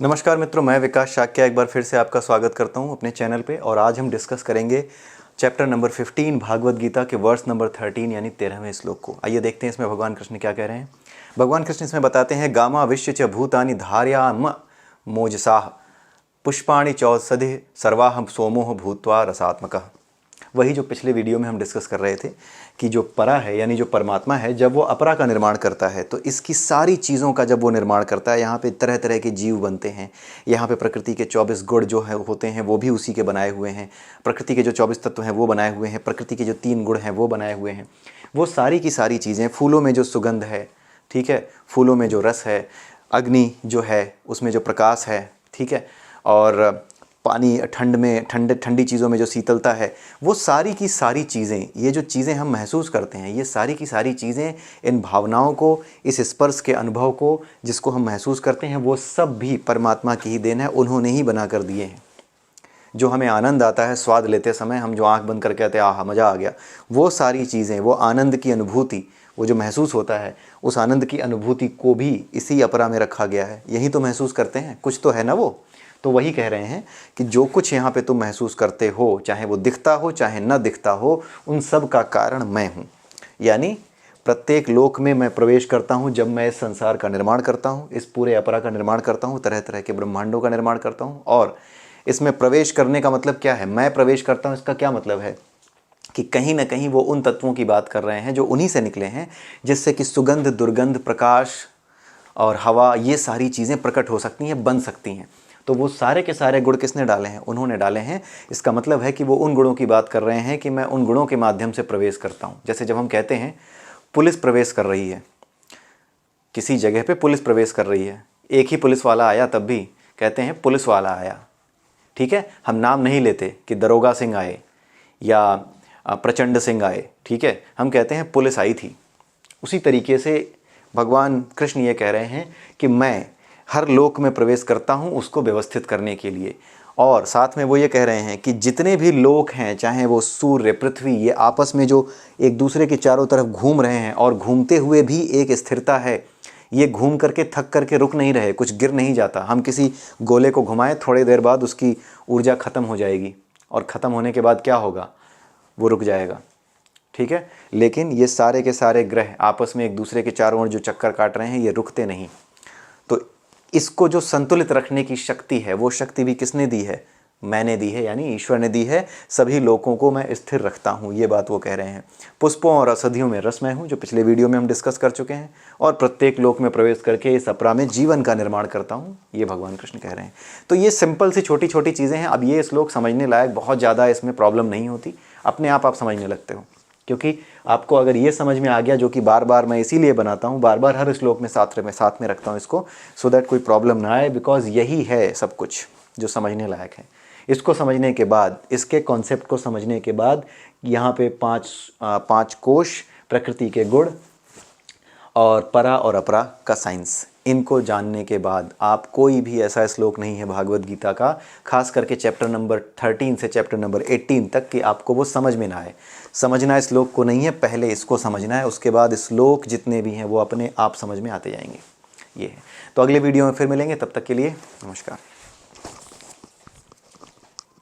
नमस्कार मित्रों, मैं विकास शाक्या एक बार फिर से आपका स्वागत करता हूं अपने चैनल पे। और आज हम डिस्कस करेंगे चैप्टर नंबर 15 भागवत गीता के वर्स नंबर 13 यानी 13वें श्लोक को। आइए देखते हैं इसमें भगवान कृष्ण क्या कह रहे हैं। भगवान कृष्ण इसमें बताते हैं, गामा विश्व च भूतानि धार्याम मोजसाह पुष्पाणि चौसधि सर्वाहम सोमोह भूत्वा रसात्मकः। वही जो पिछले वीडियो में हम डिस्कस कर रहे थे कि जो परा है यानी जो परमात्मा है, जब वो अपरा का निर्माण करता है तो इसकी सारी चीज़ों का जब वो निर्माण करता है, यहाँ पे तरह तरह के जीव बनते हैं। यहाँ पे प्रकृति के 24 गुण जो है होते हैं वो भी उसी के बनाए हुए हैं। प्रकृति के जो 24 तत्व हैं वो बनाए हुए हैं। प्रकृति के जो 3 गुण हैं वो बनाए हुए हैं। वो सारी की सारी चीज़ें, फूलों में जो सुगंध है, ठीक है, फूलों में जो रस है, अग्नि जो है उसमें जो प्रकाश है, ठीक है, और पानी, ठंड में ठंडी चीज़ों में जो शीतलता है, वो सारी की सारी चीज़ें, ये जो चीज़ें हम महसूस करते हैं, ये सारी की सारी चीज़ें, इन भावनाओं को, इस स्पर्श के अनुभव को जिसको हम महसूस करते हैं, वो सब भी परमात्मा की ही देन है। उन्होंने ही बना कर दिए हैं। जो हमें आनंद आता है स्वाद लेते समय, हम जो आँख बंद करके कहते हैं आहा मज़ा आ गया, वो सारी चीज़ें, वो आनंद की अनुभूति, वो जो महसूस होता है, उस आनंद की अनुभूति को भी इसी अपरा में रखा गया है। यही तो महसूस करते हैं, कुछ तो है ना वो। तो वही कह रहे हैं कि जो कुछ यहाँ पे तुम महसूस करते हो, चाहे वो दिखता हो चाहे न दिखता हो, उन सब का कारण मैं हूँ। यानी प्रत्येक लोक में मैं प्रवेश करता हूँ जब मैं इस संसार का निर्माण करता हूँ, इस पूरे अपरा का निर्माण करता हूँ, तरह तरह के ब्रह्मांडों का निर्माण करता हूँ। और इसमें प्रवेश करने का मतलब क्या है? मैं प्रवेश करता हूँ, इसका क्या मतलब है कि कहीं ना कहीं वो उन तत्वों की बात कर रहे हैं जो उन्हीं से निकले हैं, जिससे कि सुगंध, दुर्गंध, प्रकाश और हवा, ये सारी चीज़ें प्रकट हो सकती हैं, बन सकती हैं। तो वो सारे के सारे गुण किसने डाले हैं? उन्होंने डाले हैं। इसका मतलब है कि वो उन गुणों की बात कर रहे हैं कि मैं उन गुणों के माध्यम से प्रवेश करता हूँ। जैसे जब हम कहते हैं पुलिस प्रवेश कर रही है, किसी जगह पे पुलिस प्रवेश कर रही है, एक ही पुलिस वाला आया तब भी कहते हैं पुलिस वाला आया, ठीक है। हम नाम नहीं लेते कि दरोगा सिंह आए या प्रचंड सिंह आए, ठीक है, हम कहते हैं पुलिस आई थी। उसी तरीके से भगवान कृष्ण ये कह रहे हैं कि मैं हर लोक में प्रवेश करता हूँ उसको व्यवस्थित करने के लिए। और साथ में वो ये कह रहे हैं कि जितने भी लोक हैं, चाहे वो सूर्य, पृथ्वी, ये आपस में जो एक दूसरे के चारों तरफ घूम रहे हैं और घूमते हुए भी एक स्थिरता है। ये घूम करके थक करके रुक नहीं रहे, कुछ गिर नहीं जाता। हम किसी गोले को घुमाएं, थोड़ी देर बाद उसकी ऊर्जा ख़त्म हो जाएगी और ख़त्म होने के बाद क्या होगा? वो रुक जाएगा, ठीक है। लेकिन ये सारे के सारे ग्रह आपस में एक दूसरे के चारों ओर जो चक्कर काट रहे हैं, ये रुकते नहीं। तो इसको जो संतुलित रखने की शक्ति है, वो शक्ति भी किसने दी है? मैंने दी है, यानी ईश्वर ने दी है। सभी लोगों को मैं स्थिर रखता हूँ, ये बात वो कह रहे हैं। पुष्पों और औषधियों में रस मैं हूँ, जो पिछले वीडियो में हम डिस्कस कर चुके हैं। और प्रत्येक लोक में प्रवेश करके इस अपरा में जीवन का निर्माण करता हूँ, ये भगवान कृष्ण कह रहे हैं। तो ये सिंपल सी छोटी छोटी चीज़ें हैं। अब ये श्लोक समझने लायक, बहुत ज़्यादा इसमें प्रॉब्लम नहीं होती, अपने आप समझने लगते हो। क्योंकि आपको अगर ये समझ में आ गया, जो कि बार बार मैं इसीलिए बनाता हूँ, बार बार हर श्लोक में साथ में रखता हूँ इसको, सो दैट कोई प्रॉब्लम ना आए। बिकॉज यही है सब कुछ जो समझने लायक है। इसको समझने के बाद, इसके कॉन्सेप्ट को समझने के बाद, यहाँ पे पांच कोश, प्रकृति के गुण और परा और अपरा का साइंस, इनको जानने के बाद आप कोई भी ऐसा श्लोक नहीं है भागवत गीता का, खास करके चैप्टर नंबर 13 से चैप्टर नंबर 18 तक, कि आपको वो समझ में ना आए। समझना इस श्लोक को नहीं है, पहले इसको समझना है, उसके बाद श्लोक जितने भी हैं वो अपने आप समझ में आते जाएंगे। ये है। तो अगले वीडियो में फिर मिलेंगे, तब तक के लिए नमस्कार।